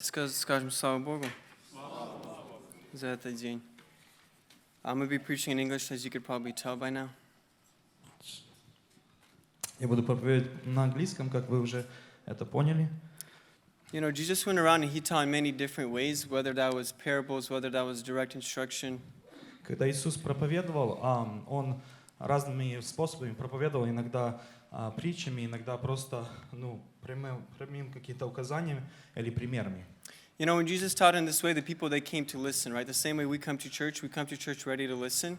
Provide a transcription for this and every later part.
Скажем слава Богу за этот день. I'm going to be preaching in English, as you could probably tell by now. Я буду проповедовать на английском, как вы уже это поняли. You know, Jesus went around and he taught in many different ways, whether that was parables, whether that was direct instruction. Когда Иисус проповедовал, Он разными способами проповедовал, иногда притчами, иногда просто прямым какие-то указаниями или примерами. You know, when Jesus taught in this way, the people, they came to listen, right? The same way we come to church ready to listen.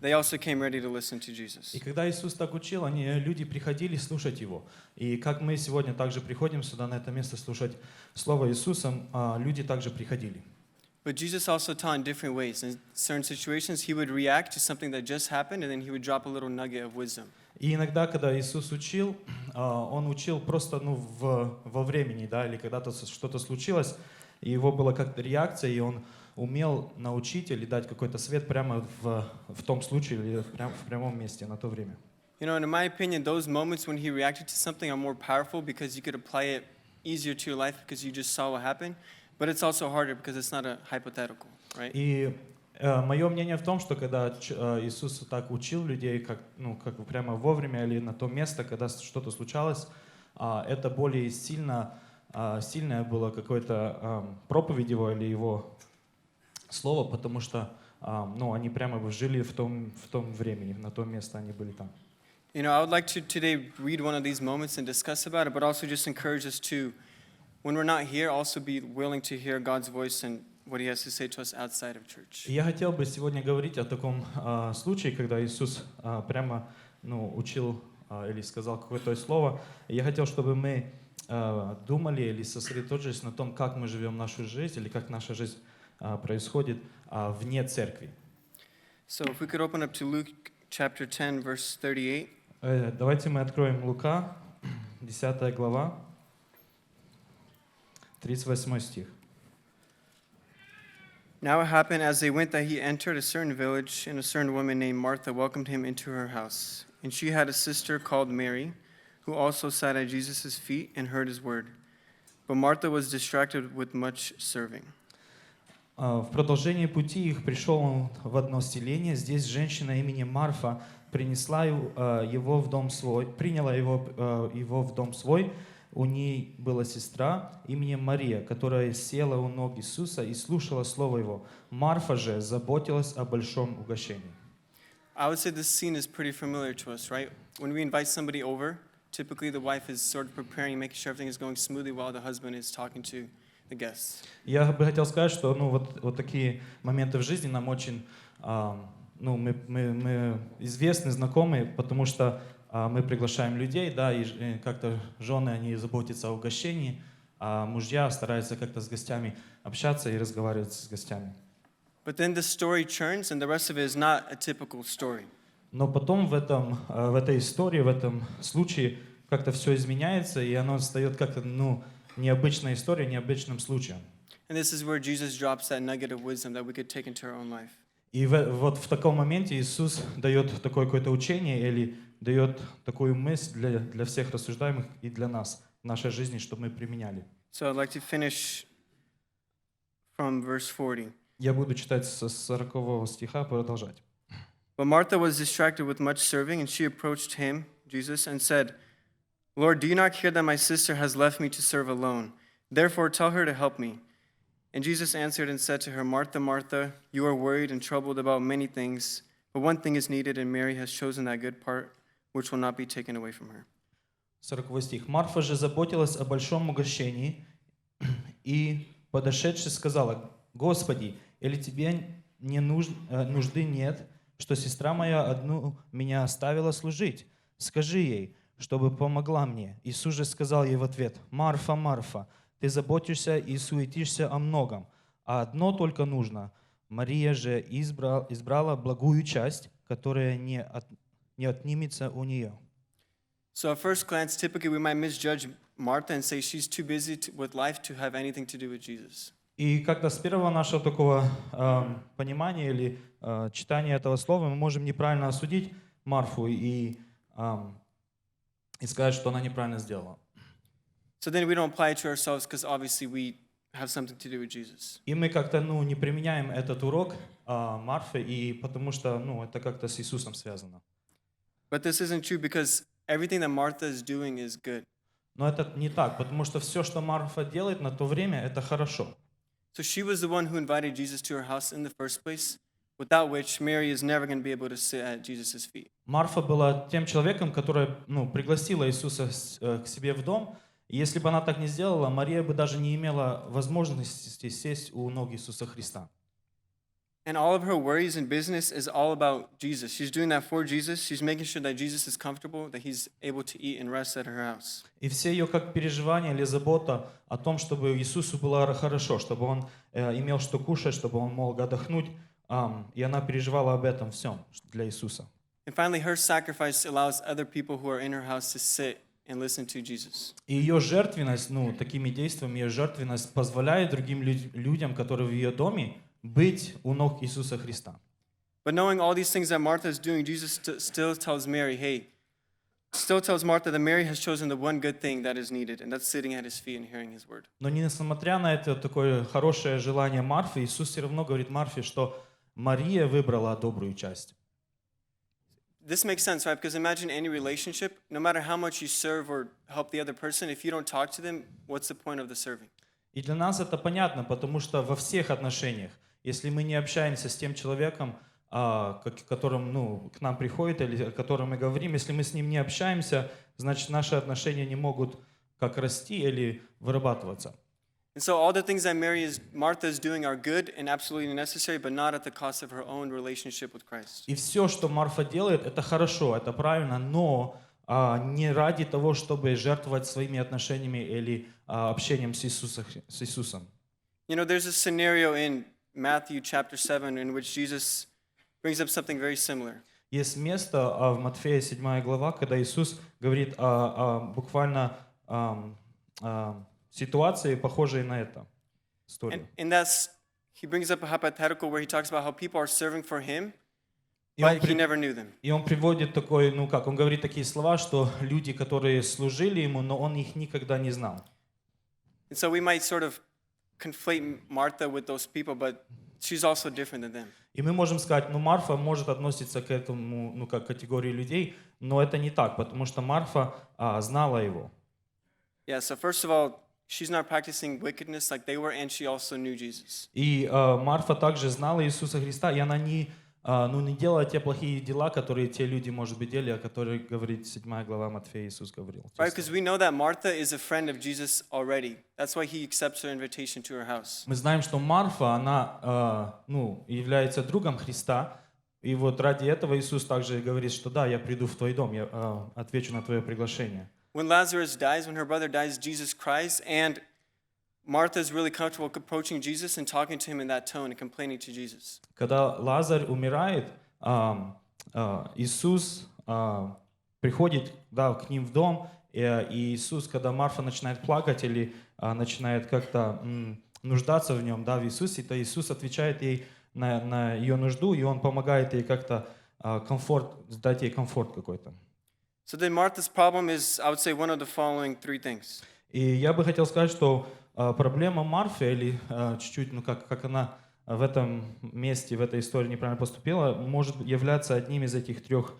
They also came ready to listen to Jesus. И когда Иисус так учил, люди приходили слушать Его. И как мы сегодня также приходим сюда, на это место, слушать Слово Иисуса, люди также приходили. But Jesus also taught in different ways. In certain situations, he would react to something that just happened, and then he would drop a little nugget of wisdom. И иногда, когда Иисус учил, Он учил просто во времени, да, или когда-то что-то случилось, и его была как-то реакция, и Он умел научить или дать какой-то совет прямо в том случае или в прямом месте на то время. You know, and in my opinion, those moments when he reacted to something are more powerful because you could apply it easier to your life because you just saw what happened. But it's also harder because it's not a hypothetical, right? И мое мнение в том, что когда Иисус так учил людей, как бы прямо вовремя или на то место, когда что-то случалось, это более сильное было какое-то проповедь его или его слово, потому что они прямо жили в том времени, на том месте они были там. You know, I would like to today read one of these moments and discuss about it, but also just encourage us to, when we're not here, also be willing to hear God's voice and what He has to say to us outside of church. Я хотел бы сегодня говорить о таком случае, когда Иисус прямо учил или сказал какое-то слово. Я хотел, чтобы мы думали или сосредоточились на том, как мы живем нашу жизнь или как наша жизнь происходит вне церкви. So if we could open up to Luke chapter 10, verse 38. Давайте мы откроем Лука, 10 глава, 38 стих. Now it happened as they went that he entered a certain village, and a certain woman named Martha welcomed him into her house. And she had a sister called Mary, who also sat at Jesus' feet and heard his word. But Martha was distracted with much serving. В продолжении пути их пришел он в одно селение. Здесь женщина именем Марфа приняла его в дом свой. У ней была сестра именем Мария, которая села у ног Иисуса и слушала слово его. Марфа же заботилась о большом угощении. I would say this scene is pretty familiar to us, right? When we invite somebody over, typically the wife is sort of preparing, making sure everything is going smoothly while the husband is talking to the guests. Я бы хотел сказать, что вот такие моменты в жизни нам очень мы известны, знакомы, потому что мы приглашаем людей, да, и как-то жены, они заботятся о угощении, а мужья стараются как-то с гостями общаться и разговаривать с гостями. But then the story turns, and the rest of it is not a typical story. Но потом в этой истории, в этом случае как-то все изменяется, и оно стает как-то, необычная история, необычным случаем. And this is where Jesus drops that nugget of wisdom that we could take into our own life. И вот в таком моменте Иисус дает такое какое-то учение или дает такую мысль для всех рассуждаемых и для нас в нашей жизни, чтобы мы применяли. So I'd like to finish from verse 40. Я буду читать со 40 стиха, продолжать. But Martha was distracted with much serving, and she approached him, Jesus, and said, Lord, do you not care that my sister has left me to serve alone? Therefore tell her to help me. And Jesus answered and said to her, Martha, Martha, you are worried and troubled about many things, but one thing is needed, and Mary has chosen that good part, which will not be taken away from her. 40 стих. Марфа же заботилась о большом угощении, и, подошедши, сказала: Господи, или тебе нужды нет, что сестра моя одну меня оставила служить? Скажи ей, чтобы помогла мне. Иисус же сказал ей в ответ: Марфа, Марфа, ты заботишься и суетишься о многом, а одно только нужно. Мария же избрала благую часть, которая не отнимется у нее. So at first glance, typically we might misjudge Martha and say she's too busy with life to have anything to do with Jesus. И как-то с первого нашего такого понимания или читания этого слова мы можем неправильно осудить Марфу и сказать, что она неправильно сделала. So then we don't apply it to ourselves because obviously we have something to do with Jesus. И мы как-то, не применяем этот урок Марфы, и потому что, это как-то с Иисусом связано. But this isn't true because everything that Martha is doing is good. Но это не так, потому что все, что Марфа делает на то время, это хорошо. So she was the one who invited Jesus to her house in the first place, without which Mary is never going to be able to sit at Jesus' feet. Марфа была тем человеком, который, пригласила Иисуса к себе в дом. И если бы она так не сделала, Мария бы даже не имела возможности сесть у ног Иисуса Христа. And all of her worries and business is all about Jesus. She's doing that for Jesus. She's making sure that Jesus is comfortable, that he's able to eat and rest at her house. И все ее как переживания или забота о том, чтобы Иисусу было хорошо, чтобы он имел что кушать, чтобы он мог отдохнуть. И она переживала об этом всем для Иисуса. And finally, her sacrifice allows other people who are in her house to sit and listen to Jesus. И ее жертвенность, такими действиями, ее жертвенность позволяет другим людям, которые в ее доме, быть у ног Иисуса Христа. But knowing all these things that Martha is doing, Jesus still tells Martha that Mary has chosen the one good thing that is needed, and that's sitting at his feet and hearing his word. Но несмотря на это такое хорошее желание Марфы, Иисус все равно говорит Марфе, что Мария выбрала добрую часть. This makes sense, right? Because imagine any relationship, no matter how much you serve or help the other person, if you don't talk to them, what's the point of the serving? И для нас это понятно, потому что во всех отношениях, если мы не общаемся с тем человеком, которым, к нам приходит или о котором мы говорим, если мы с ним не общаемся, значит, наши отношения не могут как расти или вырабатываться. And so all the things that Martha is doing are good and absolutely necessary, but not at the cost of her own relationship with Christ. И все, что Марфа делает, это хорошо, это правильно, но не ради того, чтобы жертвовать своими отношениями или общением с Иисусом. You know, there's a scenario in Matthew chapter 7 in which Jesus brings up something very similar. Есть место в Матфея 7 глава, когда Иисус говорит буквально ситуации, похожей на это. And that's, he brings up a hypothetical where he talks about how people are serving for him, И but he never knew them. он приводит такой, он говорит такие слова, что люди, которые служили ему, но он их никогда не знал. And so we might sort of conflate Martha with those people, but she's also different than them. И мы можем сказать, Марфа может относиться к этому, как к категории людей, но это не так, потому что Марфа знала его. Yeah, so first of all, she's not practicing wickedness like they were, and she also knew Jesus. И Марфа также знала Иисуса Христа, и она не делала те плохие дела, которые те люди, может быть, делали, о которых говорит 7 глава Матфея, Иисус говорил. Right, because we know that Martha is a friend of Jesus already. That's why he accepts her invitation to her house. Мы знаем, что Марфа, она, является другом Христа, и вот ради этого Иисус также говорит, что да, я приду в твой дом, я отвечу на твое приглашение. When Lazarus dies, when her brother dies, Jesus cries, and Martha is really comfortable approaching Jesus and talking to him in that tone and complaining to Jesus. Когда Лазарь умирает, Иисус приходит, к ним в дом, и Иисус, когда Марфа начинает плакать или начинает как-то нуждаться в нем, в Иисусе, то Иисус отвечает ей на ее нужду, и Он помогает ей как-то дать ей комфорт какой-то. So then Martha's problem is, I would say, one of the following three things. И я бы хотел сказать, что проблема Марфы, или чуть-чуть, как она в этом месте, в этой истории неправильно поступила, может являться одним из этих трех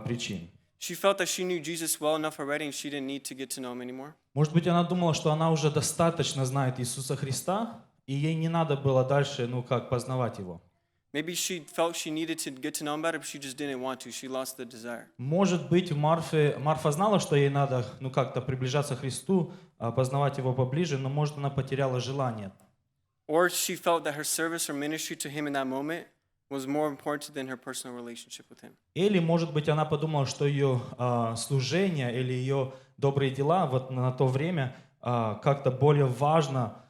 причин. She felt that she knew Jesus well enough already and she didn't need to get to know him anymore. Может быть, она думала, что она уже достаточно знает Иисуса Христа, и ей не надо было дальше, познавать Его. Maybe she felt she needed to get to know him better, but she just didn't want to. She lost the desire. Может быть, Марфа знала, что ей надо, как-то приближаться к Христу, познавать Его поближе, но, может, она потеряла желание. Or she felt that her service or ministry to him in that moment was more important than her personal relationship with him. Или, может быть, она подумала, что ее служение или ее добрые дела вот на то время как-то более важно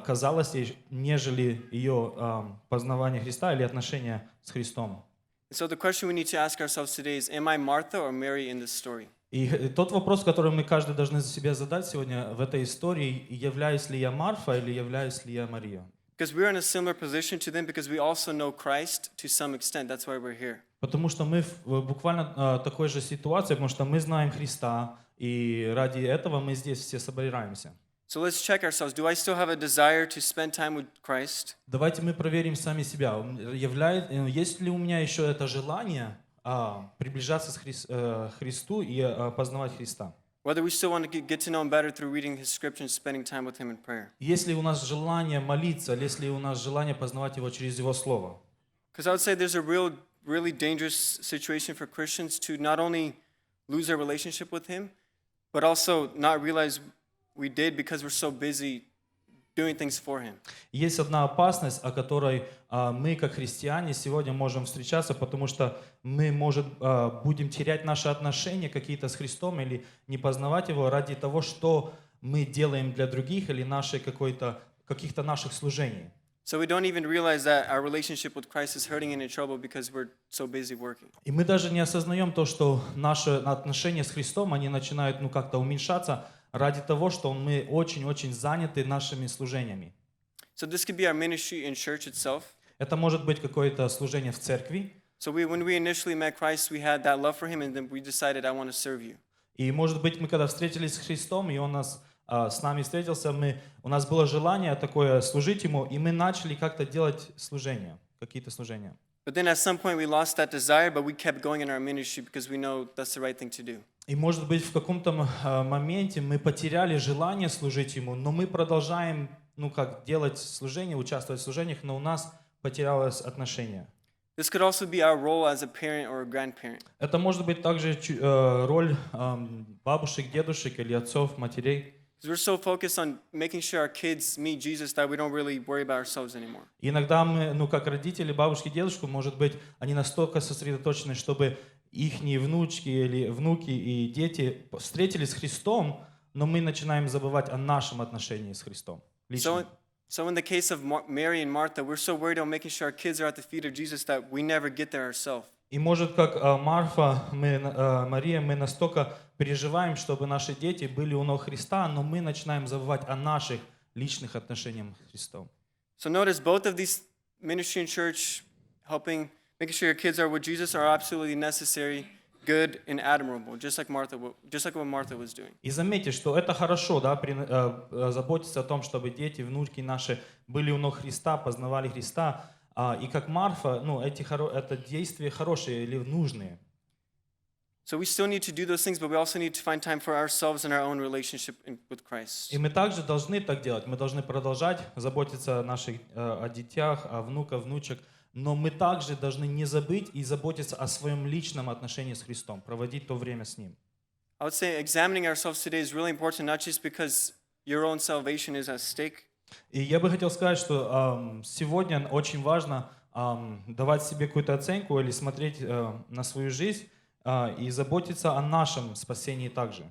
казалось ей, нежели ее познавание Христа или отношения с Христом. So the question we need to ask ourselves today is, am I Martha or Mary in this story? И тот вопрос, который мы каждый должны за себя задать сегодня в этой истории, являюсь ли я Марфа или являюсь ли я Мария? Because we're in a similar position to them because we also know Christ to some extent. That's why we're here. Потому что мы в буквально такой же ситуации, потому что мы знаем Христа, и ради этого мы здесь все собираемся. So let's check ourselves. Do I still have a desire to spend time with Christ? Давайте мы проверим сами себя. Есть ли у меня еще это желание приближаться к Христу и познавать Христа? Whether we still want to get to know Him better through reading His scriptures, spending time with Him in prayer. Есть ли у нас желание молиться, есть ли у нас желание познавать Его через Его Слово? Because I would say there's a really dangerous situation for Christians to not only lose their relationship with Him, but also not realize we did because we're so busy doing things for Him. Есть одна опасность, о которой мы, как христиане, сегодня можем встречаться, потому что мы, будем терять наши отношения какие-то с Христом или не познавать Его ради того, что мы делаем для других или каких-то наших служений. So we don't even realize that our relationship with Christ is hurting and in trouble because we're so busy working. И мы даже не осознаем то, что наши отношения с Христом, они начинают как-то уменьшаться ради того, что мы очень-очень заняты нашими служениями. So this could be our ministry in church itself. Это может быть какое-то служение в церкви. So when we initially met Christ, we had that love for Him, and then we decided, I want to serve you. И может быть, мы когда встретились с Христом, и Он с нами встретился, у нас было желание такое служить Ему, и мы начали как-то делать служения, какие-то служения. But then at some point we lost that desire, but we kept going in our ministry because we know that's the right thing to do. И может быть, в каком-то моменте мы потеряли желание служить Ему, но мы продолжаем, делать служение, участвовать в служениях, но у нас потерялось отношение. This could also be our role as a parent or a grandparent. Это может быть также роль бабушек, дедушек или отцов, матерей. Because we're so focused on making sure our kids meet Jesus that we don't really worry about ourselves anymore. И иногда мы, как родители, бабушки, дедушки, может быть, они настолько сосредоточены, чтобы их внучки или внуки и дети встретились с Христом, но мы начинаем забывать о нашем отношении с Христом. Лично. So in the case of Mary and Martha, we're so worried about making sure our kids are at the feet of Jesus that we never get there ourselves. И может, как Мария, мы настолько переживаем, чтобы наши дети были у ног Христа, но мы начинаем забывать о наших личных отношениях с Христом. So notice both of these ministry and church, making sure your kids are with Jesus, are absolutely necessary, good, and admirable, just like what Martha was doing. И заметьте, что это хорошо, заботиться о том, чтобы дети, внуки наши были у ног Христа, познавали Христа. И как Марфа, это действия хорошие или нужные. So we still need to do those things, but we also need to find time for ourselves and our own relationship with Christ. И мы также должны так делать. Мы должны продолжать заботиться о детях, о внуках, внучек, но мы также должны не забыть и заботиться о своем личном отношении с Христом, проводить то время с Ним. I would say examining ourselves today is really important, not just because your own salvation is at stake. И я бы хотел сказать, что сегодня очень важно давать себе какую-то оценку или смотреть на свою жизнь и заботиться о нашем спасении также.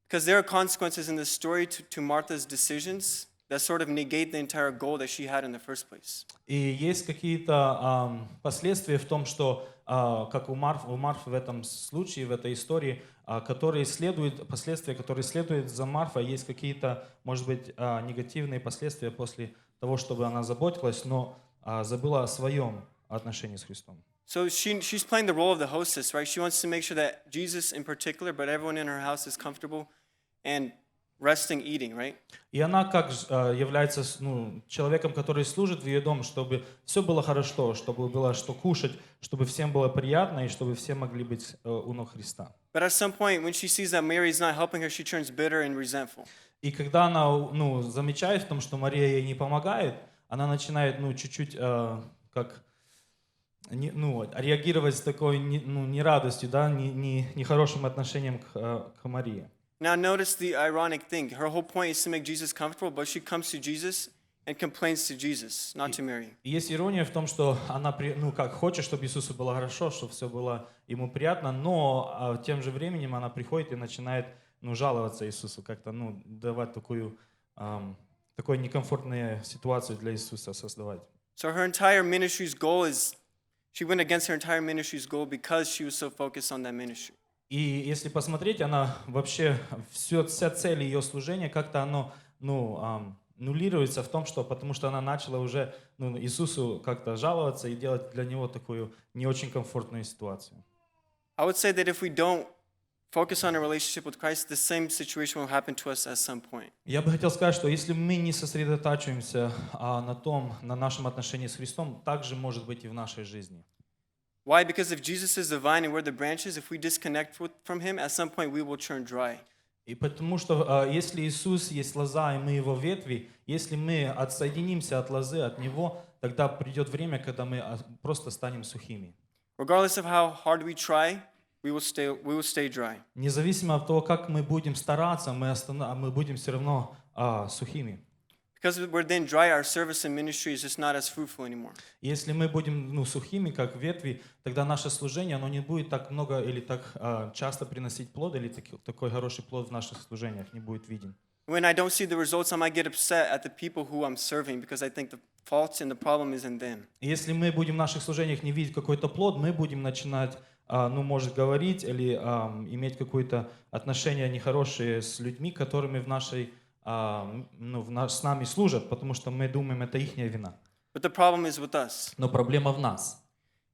Because there are consequences in this story to Martha's decisions that sort of negate the entire goal that she had in the first place. И есть какие-то последствия в том, что, как у Марфы в этом случае, в этой истории, последствия, которые следуют за Марфой, есть какие-то, может быть, негативные последствия после того, чтобы она заботилась, но забыла о своем отношении с Христом. So she's playing the role of the hostess, right? She wants to make sure that Jesus in particular, but everyone in her house is comfortable and resting, eating, right? И она как является человеком, который служит в ее дом, чтобы все было хорошо, чтобы было что кушать, чтобы всем было приятно и чтобы все могли быть у ног Христа. But at some point, when she sees that Mary is not helping her, she turns bitter and resentful. И когда она замечает в том, что Мария ей не помогает, она начинает чуть-чуть реагировать с такой нерадостью, нехорошим отношением к Марии. Now notice the ironic thing. Her whole point is to make Jesus comfortable, but she comes to Jesus and complains to Jesus, not to Mary. И есть ирония в том, что она хочет, чтобы Иисусу было хорошо, чтобы все было ему приятно, но тем же временем она приходит и начинает жаловаться Иисусу, как-то давать такую некомфортную ситуацию для Иисуса создавать. So her entire ministry's goal she went against her entire ministry's goal because she was so focused on that ministry. И если посмотреть, она вообще, вся цель ее служения, как-то оно нулируется в том, что потому что она начала уже Иисусу как-то жаловаться и делать для него такую не очень комфортную ситуацию. I would say that if we don't focus on a relationship with Christ, the same situation will happen to us at some point. Я бы хотел сказать, что если мы не сосредотачиваемся на нашем отношении с Христом, так же может быть и в нашей жизни. Why? Because if Jesus is the vine and we're the branches, if we disconnect from him, at some point we will turn dry. И потому что если Иисус есть лоза, и мы Его ветви, если мы отсоединимся от лозы, от Него, тогда придет время, когда мы просто станем сухими. Regardless of how hard we try, we will stay dry. Независимо от того, как мы будем стараться, мы будем все равно сухими. Because we're then dry, our service and ministry is just not as fruitful anymore. Если мы будем сухими, как ветви, тогда наше служение, оно не будет так много или так часто приносить плод, или такой хороший плод в наших служениях не будет виден. When I don't see the results, I might get upset at the people who I'm serving because I think the fault and the problem is in them. Если мы будем в наших служениях не видеть какой-то плод, мы будем начинать, может, говорить или иметь какое-то отношение нехорошее с людьми, которыми с нами служат, потому что мы думаем, это ихняя вина. But the problem is with us. Но проблема в нас.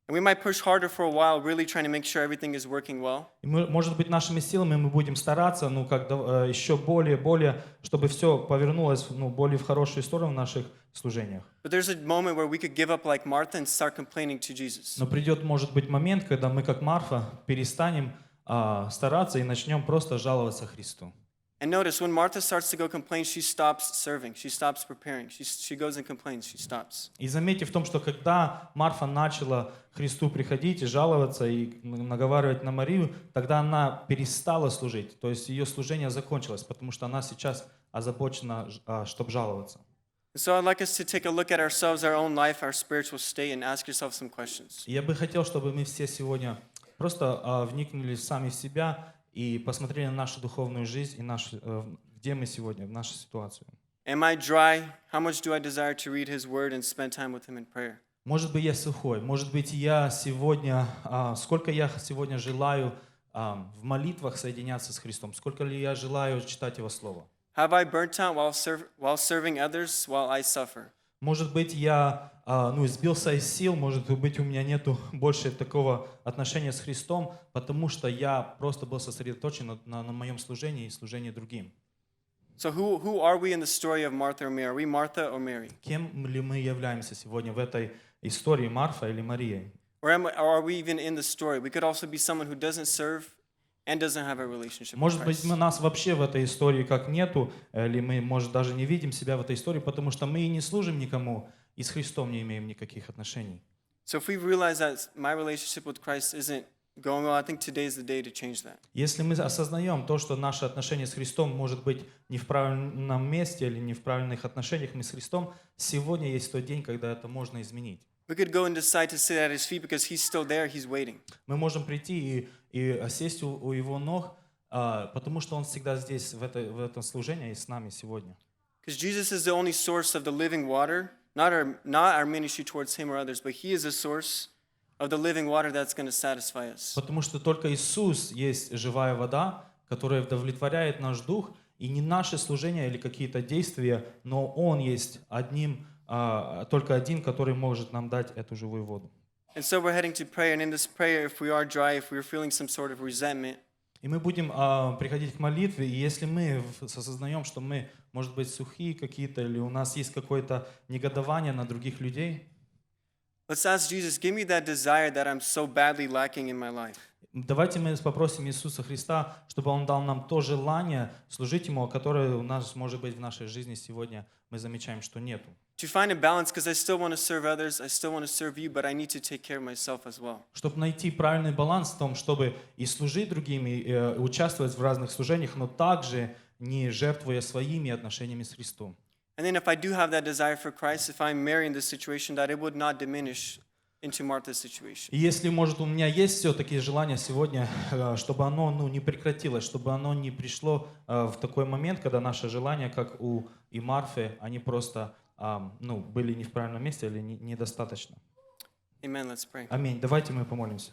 And we might push harder for a while, really trying to make sure everything is working well. И может быть, нашими силами мы будем стараться, еще более, чтобы все повернулось, более в хорошую сторону в наших служениях. But there's a moment where we could give up like Martha and start complaining to Jesus. Но придет, может быть, момент, когда мы, как Марфа, перестанем стараться и начнем просто жаловаться Христу. And notice, when Martha starts to go complain, she stops serving, she stops preparing, she goes and complains, she stops. И заметьте в том, что когда Марфа начала Христу приходить и жаловаться, и наговаривать на Марию, тогда она перестала служить, то есть ее служение закончилось, потому что она сейчас озабочена, чтобы жаловаться. So I'd like us to take a look at ourselves, our own life, our spiritual state, and ask yourself some questions. Я бы хотел, чтобы мы все сегодня просто вникнули сами в себя и посмотрели на нашу духовную жизнь и где мы сегодня, в нашу ситуацию. Am I dry? How much do I desire to read His Word and spend time with Him in prayer? Может быть, я сухой, может быть, я сегодня, сколько я сегодня желаю в молитвах соединяться с Христом, сколько ли я желаю читать Его Слово. Have I burnt out while serving others while I suffer? Может быть, я сбился из сил, может быть, у меня нету больше такого отношения с Христом, потому что я просто был сосредоточен на моем служении и служении другим. So who are we in the story of Martha or Mary? Are we Martha or Mary? Кем ли мы являемся сегодня в этой истории, Марфа или Мария? Or are we even in the story? We could also be someone who doesn't serve and doesn't have a relationship with Может быть, Christ. нас вообще в этой истории как нету, или мы, может, даже не видим себя в этой истории, потому что мы и не служим никому, и с Христом не имеем никаких отношений. So if we realize that my relationship with Christ isn't going well, I think today is the day to change that. Если мы осознаем то, что наше отношение с Христом может быть не в правильном месте или не в правильных отношениях мы с Христом, сегодня есть тот день, когда это можно изменить. We could go and decide to sit at His feet because He's still there, He's waiting. Мы можем прийти и сесть у Его ног, потому что Он всегда здесь, в этом служении, и с нами сегодня. Because Jesus is the only source of the living water, not our ministry towards Him or others, but He is the source of the living water that's going to satisfy us. Потому что только Иисус есть живая вода, которая удовлетворяет наш дух, и не наше служение или какие-то действия, но Он есть только один, который может нам дать эту живую воду. And so we're heading to prayer, and in this prayer, if we are dry, if we're feeling some sort of resentment, И мы будем приходить к молитве, и если мы осознаем, что мы, может быть, сухие какие-то, или у нас есть какое-то негодование на других людей, let's ask Jesus, give me that desire that I'm so badly lacking in my life. давайте мы попросим Иисуса Христа, чтобы Он дал нам то желание служить Ему, которое у нас, может быть, в нашей жизни сегодня мы замечаем, что нету. To find a balance, because I still want to serve others, I still want to serve you, but I need to take care of myself as well. Чтобы найти правильный баланс в том, чтобы и служить другим, и участвовать в разных служениях, но также не жертвуя своими отношениями с Христом. And then if I do have that desire for Christ, if I'm Mary in this situation, that it would not diminish into Martha's situation. И если, может, у меня есть все-таки желание сегодня, чтобы оно не прекратилось, чтобы оно не пришло в такой момент, когда наши желания, как у и Марфы, они просто были не в правильном месте или недостаточно. Amen. Let's pray. Аминь. Давайте мы помолимся.